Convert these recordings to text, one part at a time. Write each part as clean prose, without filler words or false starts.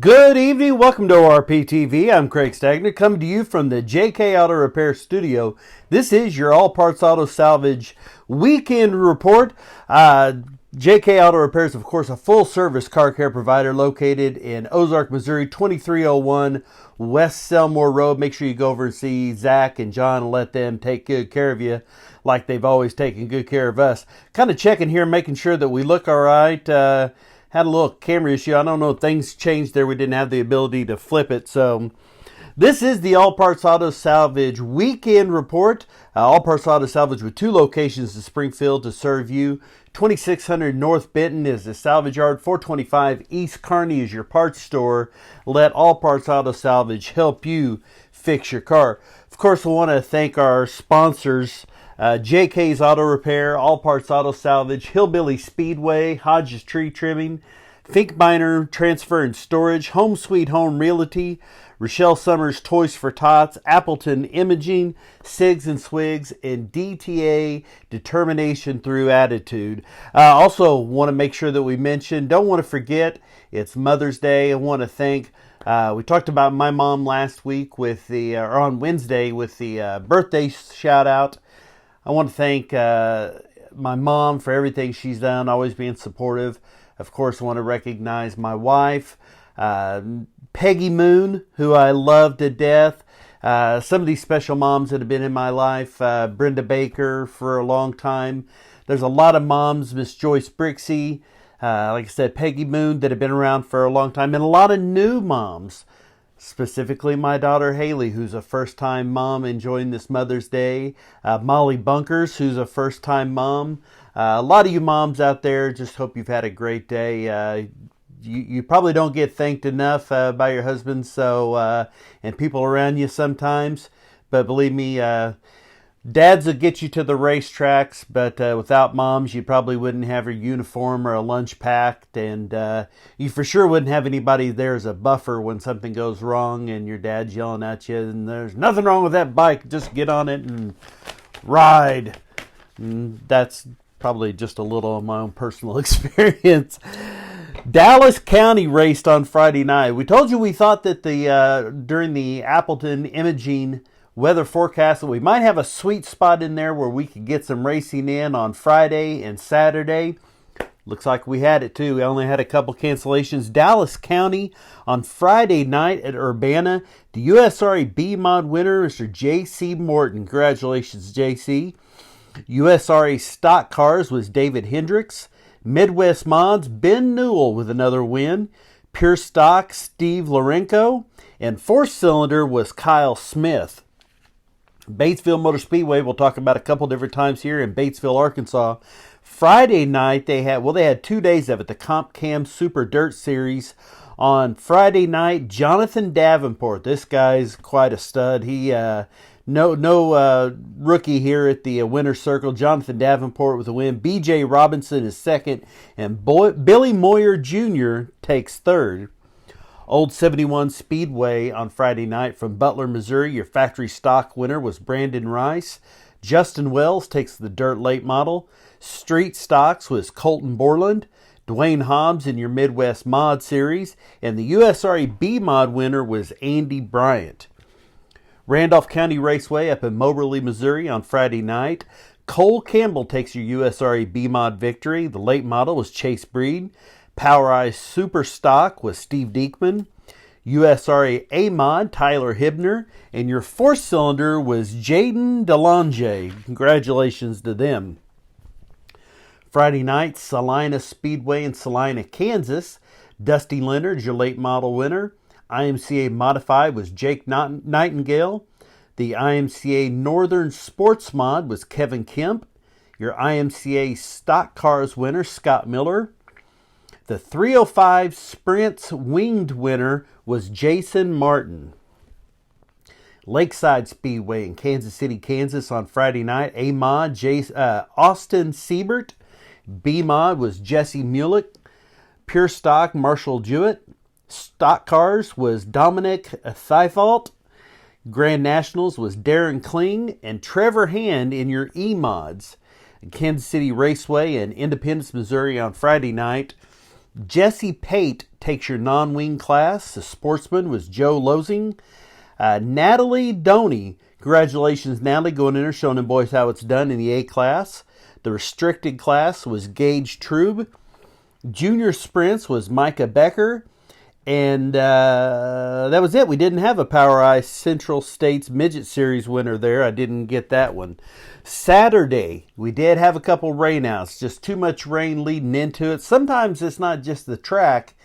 Good evening. Welcome to RPTV. I'm Craig Stagner, coming to you from the JK Auto Repair Studio. This is your All Parts Auto Salvage Weekend Report. JK Auto Repair is, of course, a full-service car care provider located in Ozark, Missouri, 2301 West Selmore Road. Make sure you go over and see Zach and John and let them take good care of you like they've always taken good care of us. Kind of checking here, making sure that we look all right. Had a little camera issue. I don't know if things changed there. We didn't have the ability to flip it. So this is the All Parts Auto Salvage Weekend Report. All Parts Auto Salvage with two locations in Springfield to serve you. 2600 North Benton is the salvage yard. 425 East Kearney is your parts store. Let All Parts Auto Salvage help you fix your car. Of course, we want to thank our sponsors. JK's Auto Repair, All Parts Auto Salvage, Hillbilly Speedway, Hodges Tree Trimming, Finkbeiner Transfer and Storage, Home Sweet Home Realty, Rochelle Summers Toys for Tots, Appleton Imaging, Sigs and Swigs, and DTA Determination Through Attitude. Also want to make sure that we mention, don't want to forget, it's Mother's Day. I want to thank we talked about my mom last week with or on Wednesday with the birthday shout out. I want to thank my mom for everything she's done, always being supportive. Of course, I want to recognize my wife, Peggy Moon, who I love to death. Some of these special moms that have been in my life, Brenda Baker for a long time. There's a lot of moms, Miss Joyce Brixey, like I said, Peggy Moon, that have been around for a long time, and a lot of new moms. Specifically, my daughter Haley, who's a first-time mom enjoying this Mother's Day. Molly Bunkers, who's a first-time mom. A lot of you moms out there, just hope you've had a great day. You probably don't get thanked enough by your husbands, and people around you sometimes. But believe me, dads will get you to the racetracks, but without moms, you probably wouldn't have a uniform or a lunch packed, and you for sure wouldn't have anybody there as a buffer when something goes wrong and your dad's yelling at you, and there's nothing wrong with that bike, just get on it and ride. And that's probably just a little of my own personal experience. Dallas County raced on Friday night. We told you we thought that during the Appleton Imaging weather forecast that we might have a sweet spot in there where we could get some racing in on Friday and Saturday. Looks like we had it too. We only had a couple cancellations. Dallas County on Friday night at Urbana. The USRA B Mod winner, Mr. J.C. Morton. Congratulations, J.C. USRA Stock Cars was David Hendricks. Midwest Mods, Ben Newell with another win. Pure Stock, Steve Lorenko. And fourth cylinder was Kyle Smith. Batesville Motor Speedway, we'll talk about a couple different times here in Batesville, Arkansas. Friday night, they had 2 days of it, the Comp Cam Super Dirt Series. On Friday night, Jonathan Davenport, this guy's quite a stud. He no rookie here at the winner's circle. Jonathan Davenport with a win. B.J. Robinson is second, and Billy Moyer Jr. takes third. Old 71 Speedway on Friday night from Butler, Missouri. Your factory stock winner was Brandon Rice. Justin Wells takes the dirt late model. Street stocks was Colton Borland. Dwayne Hobbs in your Midwest Mod Series. And the USRA B Mod winner was Andy Bryant. Randolph County Raceway up in Moberly, Missouri on Friday night. Cole Campbell takes your USRA B Mod victory. The late model was Chase Breed. PowerEye Super Stock was Steve Diekman. USRA A-Mod, Tyler Hibner. And your fourth cylinder was Jaden DeLonge. Congratulations to them. Friday night, Salina Speedway in Salina, Kansas. Dusty Leonard, your late model winner. IMCA Modified was Jake Nightingale. The IMCA Northern Sports Mod was Kevin Kemp. Your IMCA Stock Cars winner, Scott Miller. The 305 Sprints Winged winner was Jason Martin. Lakeside Speedway in Kansas City, Kansas on Friday night. A-Mod, Austin Siebert. B-Mod was Jesse Mulick. Pure Stock, Marshall Jewett. Stock Cars was Dominic Thiefalt. Grand Nationals was Darren Kling. And Trevor Hand in your E-Mods. Kansas City Raceway in Independence, Missouri on Friday night. Jesse Pate takes your non-wing class. The sportsman was Joe Losing. Natalie Doney, congratulations Natalie, going in there showing them boys how it's done in the A class. The restricted class was Gage Trube. Junior sprints was Micah Becker. And that was it. We didn't have a Power Eye Central States Midget Series winner there. I didn't get that one. Saturday, we did have a couple rainouts. Just too much rain leading into it. Sometimes it's not just the track.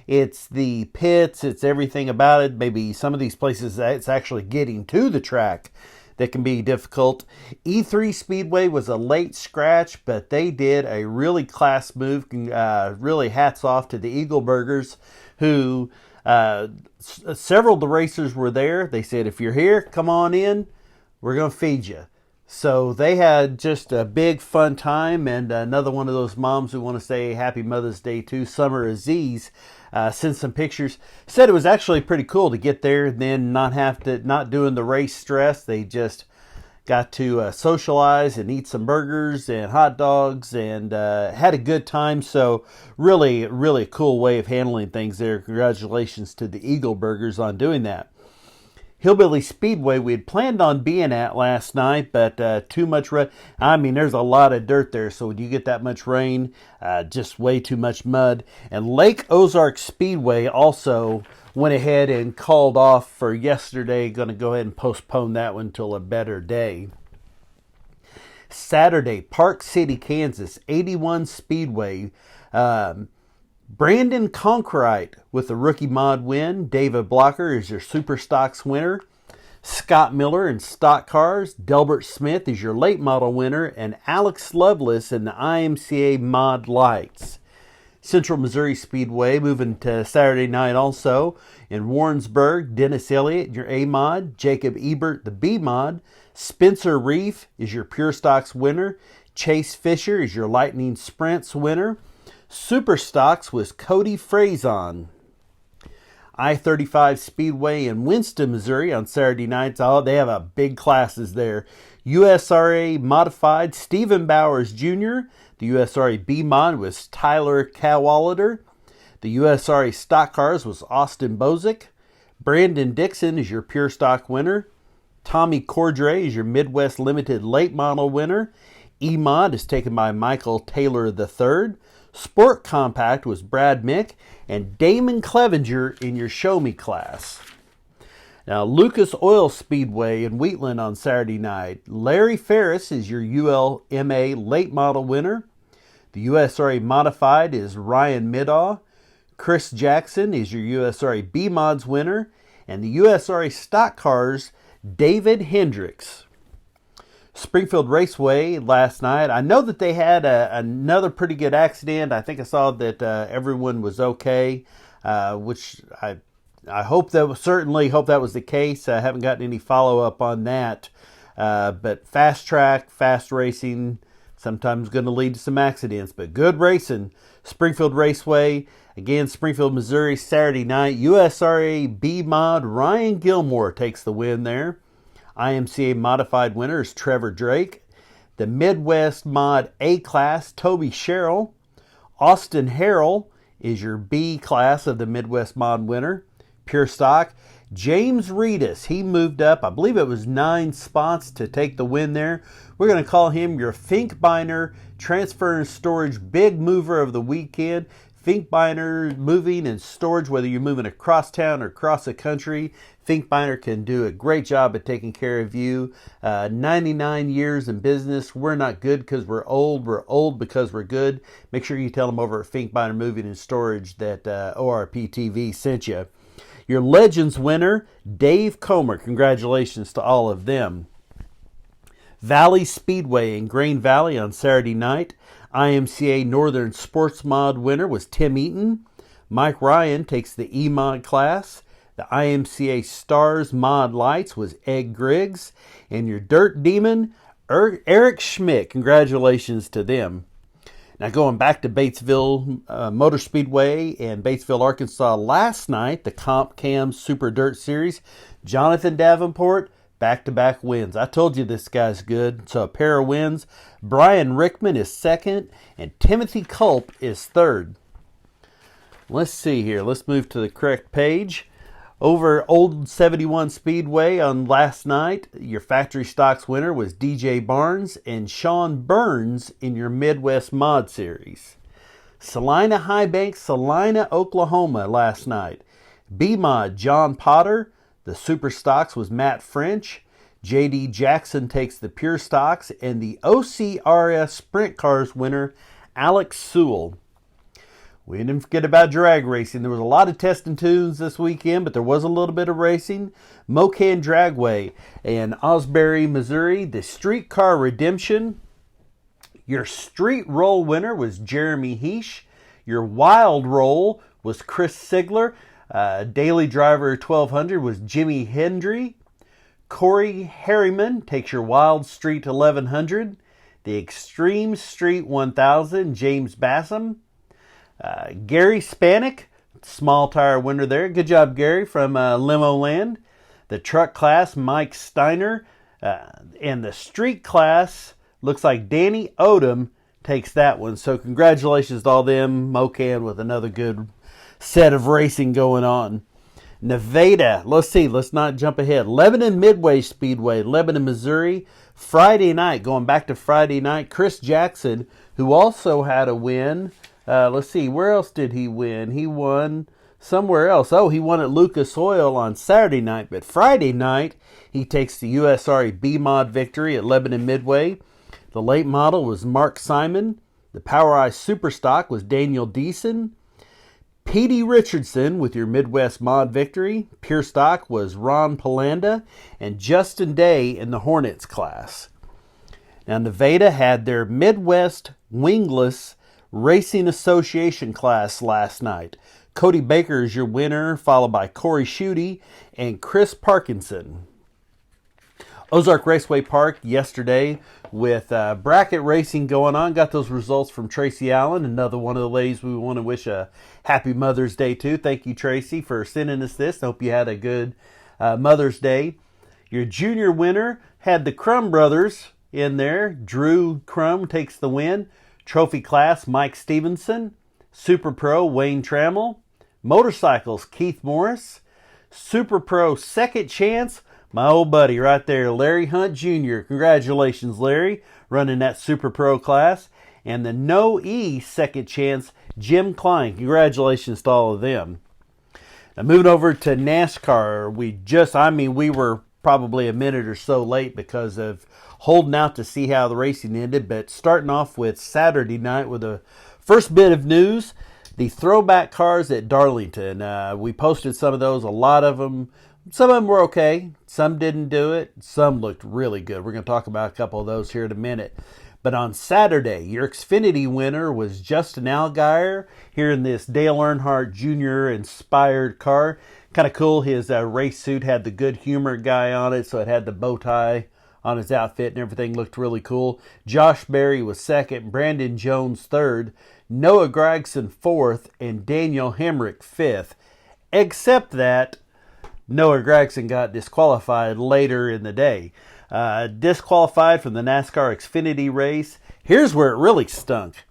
It's the pits. It's everything about it. Maybe some of these places it's actually getting to the track that can be difficult. E3 Speedway was a late scratch, but they did a really class move. Really hats off to the Eagleburgers, who several of the racers were there. They said, if you're here, come on in. We're going to feed you. So they had just a big fun time, and another one of those moms who want to say Happy Mother's Day to Summer Aziz sent some pictures. Said it was actually pretty cool to get there and then not doing the race stress. They just got to socialize and eat some burgers and hot dogs and had a good time. So really, really cool way of handling things there. Congratulations to the Eagleburgers on doing that. Hillbilly Speedway, we had planned on being at last night, but too much rain. I mean, there's a lot of dirt there, so when you get that much rain, just way too much mud. And Lake Ozark Speedway also went ahead and called off for yesterday. Going to go ahead and postpone that one till a better day. Saturday, Park City, Kansas, 81 Speedway. Brandon Conkrite with the rookie mod win. David Blocker is your Super Stocks winner. Scott Miller in Stock Cars. Delbert Smith is your late model winner. And Alex Lovelace in the IMCA Mod Lights. Central Missouri Speedway moving to Saturday night also. In Warrensburg, Dennis Elliott, your A mod. Jacob Ebert, the B mod. Spencer Reef is your Pure Stocks winner. Chase Fisher is your Lightning Sprints winner. Super Stocks was Cody Frazon. I-35 Speedway in Winston, Missouri on Saturday nights. Oh, they have a big classes there. USRA Modified, Stephen Bowers Jr. The USRA B Mod was Tyler Cadwallader. The USRA Stock Cars was Austin Bozick. Brandon Dixon is your Pure Stock winner. Tommy Cordray is your Midwest Limited Late Model winner. E-Mod is taken by Michael Taylor III. Sport Compact was Brad Mick, and Damon Clevenger in your Show Me class. Now, Lucas Oil Speedway in Wheatland on Saturday night. Larry Ferris is your ULMA late model winner. The USRA Modified is Ryan Middaw. Chris Jackson is your USRA B Mods winner. And the USRA Stock Cars, David Hendricks. Springfield Raceway last night. I know that they had another pretty good accident. I think I saw that everyone was okay, which I certainly hope that was the case. I haven't gotten any follow up on that. But fast track, fast racing, sometimes going to lead to some accidents. But good racing. Springfield Raceway, again, Springfield, Missouri, Saturday night. USRA B Mod Ryan Gilmore takes the win there. IMCA Modified winner is Trevor Drake. The Midwest Mod A class, Toby Sherrill. Austin Harrell is your B class of the Midwest Mod winner. Pure Stock. James Reedus, he moved up, I believe it was 9 spots to take the win there. We're going to call him your Finkbeiner Transfer and Storage Big Mover of the Weekend. Finkbeiner moving and storage, whether you're moving across town or across the country, Finkbeiner can do a great job at taking care of you. 99 years in business. We're not good because we're old because we're good. Make sure you tell them over at Finkbeiner Moving and Storage that ORP TV sent you. Your Legends winner, Dave Comer. Congratulations to all of them. Valley Speedway in Grain Valley on Saturday night. IMCA Northern Sports Mod winner was Tim Eaton. Mike Ryan takes the E-Mod class. The IMCA Stars Mod Lights was Ed Griggs. And your Dirt Demon, Eric Schmidt. Congratulations to them. Now going back to Batesville Motor Speedway in Batesville, Arkansas last night, the Comp Cam Super Dirt Series. Jonathan Davenport, back-to-back wins. I told you this guy's good. So a pair of wins. Brian Rickman is second, and Timothy Culp is third. Let's see here. Let's move to the correct page. Over Old 71 Speedway on last night, your factory stocks winner was DJ Barnes and Sean Burns in your Midwest Mod Series. Salina High Bank, Salina, Oklahoma last night. B-Mod, John Potter. The Super Stocks was Matt French. J.D. Jackson takes the Pure Stocks. And the OCRS Sprint Cars winner, Alex Sewell. We didn't forget about drag racing. There was a lot of test and tunes this weekend, but there was a little bit of racing. Mocan Dragway in Osbury, Missouri. The Streetcar Redemption. Your street roll winner was Jeremy Heesh. Your wild roll was Chris Sigler. Daily Driver 1200 was Jimmy Hendry. Corey Harriman takes your Wild Street 1100. The Extreme Street 1000, James Bassam. Gary Spanik, small tire winner there. Good job, Gary, from Limo Land. The truck class, Mike Steiner. And the street class, looks like Danny Odom takes that one. So congratulations to all them. Mocan with another good set of racing going on. Nevada, let's see, let's not jump ahead. Lebanon Midway Speedway, Lebanon, Missouri. Friday night, going back to Friday night, Chris Jackson, who also had a win. Let's see, where else did he win? He won somewhere else. Oh, he won at Lucas Oil on Saturday night. But Friday night, he takes the USRA B-Mod victory at Lebanon Midway. The late model was Mark Simon. The PowerEye Superstock was Daniel Deason. Petey Richardson with your Midwest Mod victory. Pure Stock was Ron Polanda. And Justin Day in the Hornets class. Now, Nevada had their Midwest Wingless Racing Association class last night. Cody Baker is your winner, followed by Corey Schutte and Chris Parkinson. Ozark Raceway Park yesterday with bracket racing going on. Got those results from Tracy Allen, another one of the ladies we want to wish a happy Mother's Day to. Thank you, Tracy, for sending us this. Hope you had a good Mother's Day. Your junior winner had the Crum brothers in there. Drew Crum takes the win. Trophy class, Mike Stevenson. Super Pro, Wayne Trammell. Motorcycles, Keith Morris. Super Pro Second Chance, my old buddy right there, Larry Hunt Jr. Congratulations, Larry, running that Super Pro class. And the No E Second Chance, Jim Klein. Congratulations to all of them. Now moving over to NASCAR, we were probably a minute or so late because of holding out to see how the racing ended, but starting off with Saturday night with the first bit of news, the throwback cars at Darlington. We posted some of those, a lot of them. Some of them were okay, some didn't do it, some looked really good. We're going to talk about a couple of those here in a minute. But on Saturday, your Xfinity winner was Justin Allgaier here in this Dale Earnhardt Jr. inspired car. Kind of cool, his race suit had the Good Humor guy on it, so it had the bow tie on his outfit and everything looked really cool. Josh Berry was second, Brandon Jones third, Noah Gragson fourth, and Daniel Hemrick fifth. Except that Noah Gragson got disqualified later in the day. Disqualified from the NASCAR Xfinity race. Here's where it really stunk.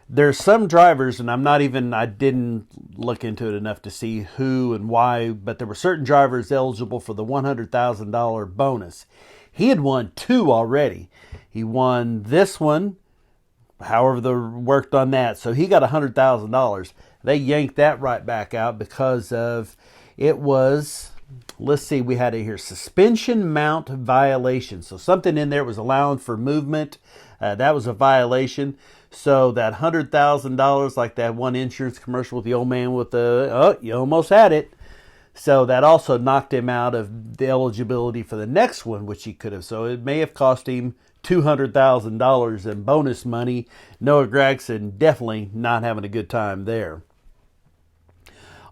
There's some drivers, and I didn't look into it enough to see who and why, but there were certain drivers eligible for the $100,000 bonus. He had won two already. He won this one, however they worked on that, so he got $100,000. They yanked that right back out because of it was, let's see, we had it here, suspension mount violation. So something in there was allowing for movement. That was a violation. So that $100,000, like that one insurance commercial with the old man with you almost had it. So that also knocked him out of the eligibility for the next one, which he could have. So it may have cost him $200,000 in bonus money. Noah Gragson definitely not having a good time there.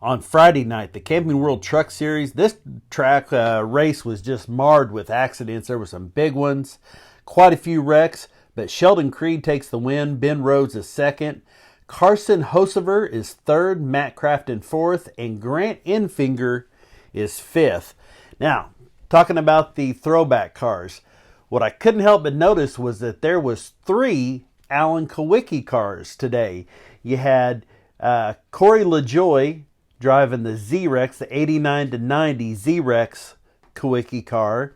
On Friday night, the Camping World Truck Series, this track race was just marred with accidents. There were some big ones, quite a few wrecks, but Sheldon Creed takes the win. Ben Rhodes is second. Carson Hosever is third. Matt Crafton fourth. And Grant Enfinger is fifth. Now, talking about the throwback cars, what I couldn't help but notice was that there was three Alan Kawiki cars today. You had Corey LaJoy driving the Z-Rex, the 89 to 90 Z-Rex Kawiki car.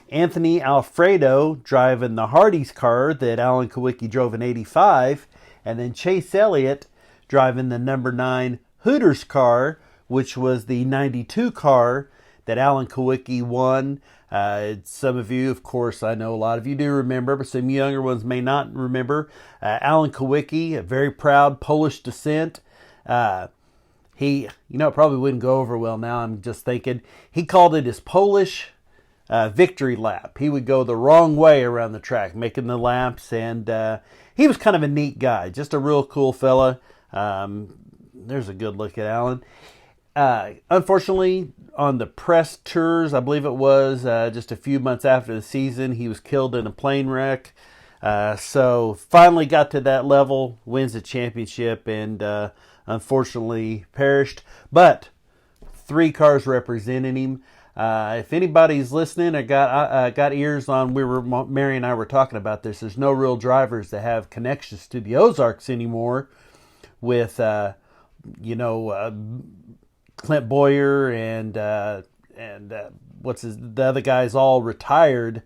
Anthony Alfredo driving the Hardee's car that Alan Kawiki drove in 85. And then Chase Elliott driving the number 9 Hooters car, which was the 92 car that Alan Kawiki won. Some of you, of course, I know a lot of you do remember, but some younger ones may not remember. Alan Kawiki, a very proud Polish descent. It probably wouldn't go over well now. I'm just thinking. He called it his Polish victory lap. He would go the wrong way around the track, making the laps, and he was kind of a neat guy, just a real cool fella. There's a good look at Alan. Unfortunately, on the press tours, I believe it was just a few months after the season, he was killed in a plane wreck. So finally got to that level, wins the championship, and unfortunately perished. But 3 cars represented him. If anybody's listening or got ears on, Mary and I were talking about this. There's no real drivers that have connections to the Ozarks anymore. With Clint Boyer and the other guys all retired.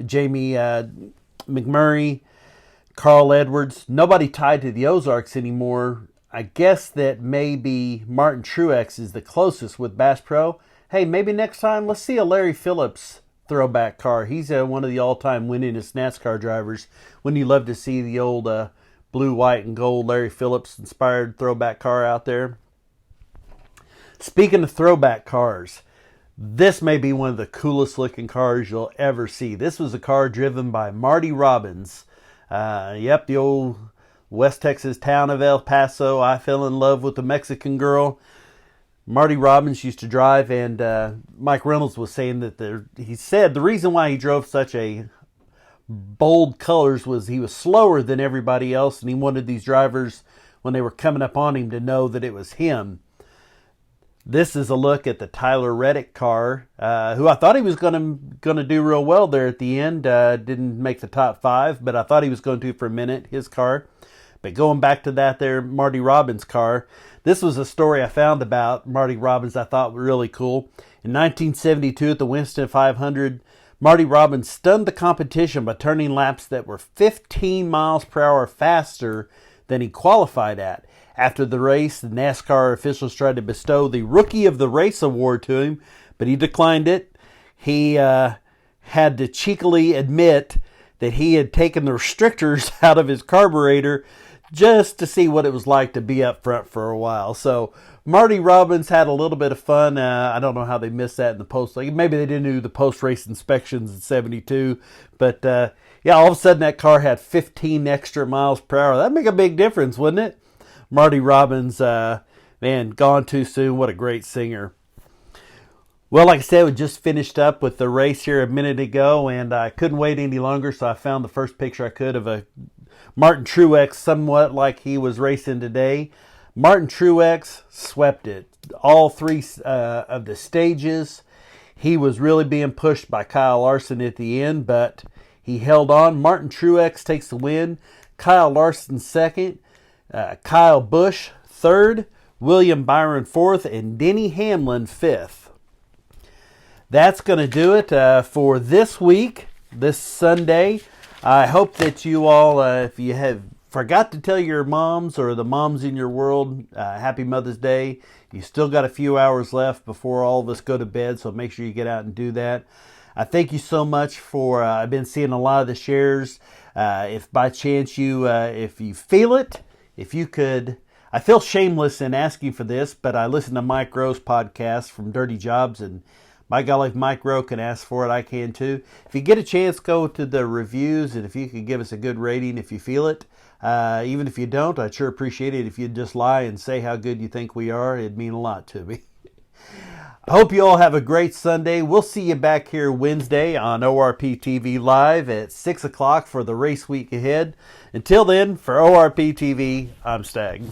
Jamie McMurray, Carl Edwards. Nobody tied to the Ozarks anymore. I guess that maybe Martin Truex is the closest with Bass Pro. Hey, maybe next time let's see a Larry Phillips throwback car. He's one of the all-time winningest NASCAR drivers. Wouldn't you love to see the old blue, white, and gold Larry Phillips inspired throwback car out there? Speaking of throwback cars, this may be one of the coolest looking cars you'll ever see. This was a car driven by Marty Robbins. The old West Texas town of El Paso. I fell in love with the Mexican girl. Marty Robbins used to drive, and Mike Reynolds was saying that he said the reason why he drove such a bold colors was he was slower than everybody else, and he wanted these drivers, when they were coming up on him, to know that it was him. This is a look at the Tyler Reddick car, who I thought he was going to do real well there at the end. Didn't make the top 5, but I thought he was going to for a minute, his car. But going back to that there Marty Robbins car, this was a story I found about Marty Robbins I thought was really cool. In 1972 at the Winston 500, Marty Robbins stunned the competition by turning laps that were 15 miles per hour faster than he qualified at. After the race, the NASCAR officials tried to bestow the Rookie of the Race award to him, but he declined it. He had to cheekily admit that he had taken the restrictors out of his carburetor just to see what it was like to be up front for a while. So Marty Robbins had a little bit of fun. I don't know how they missed that in the post. Maybe they didn't do the post-race inspections in 72. But all of a sudden that car had 15 extra miles per hour. That'd make a big difference, wouldn't it? Marty Robbins, gone too soon. What a great singer. Well, like I said, we just finished up with the race here a minute ago, and I couldn't wait any longer, so I found the first picture I could of a Martin Truex, somewhat like he was racing today. Martin Truex swept it. All 3 of the stages. He was really being pushed by Kyle Larson at the end, but he held on. Martin Truex takes the win. Kyle Larson second. Kyle Busch third. William Byron fourth. And Denny Hamlin fifth. That's going to do it for this week, this Sunday. I hope that you all, if you have forgot to tell your moms or the moms in your world, Happy Mother's Day. You still got a few hours left before all of us go to bed, so make sure you get out and do that. I thank you so much for, I've been seeing a lot of the shares. If by chance if you feel it, if you could, I feel shameless in asking for this, but I listen to Mike Rowe's podcast from Dirty Jobs, and by golly, if Mike Rowe can ask for it, I can too. If you get a chance, go to the reviews, and if you could give us a good rating if you feel it. Even if you don't, I'd sure appreciate it if you'd just lie and say how good you think we are. It'd mean a lot to me. I hope you all have a great Sunday. We'll see you back here Wednesday on ORP TV Live at 6 o'clock for the race week ahead. Until then, for ORP TV, I'm Stag.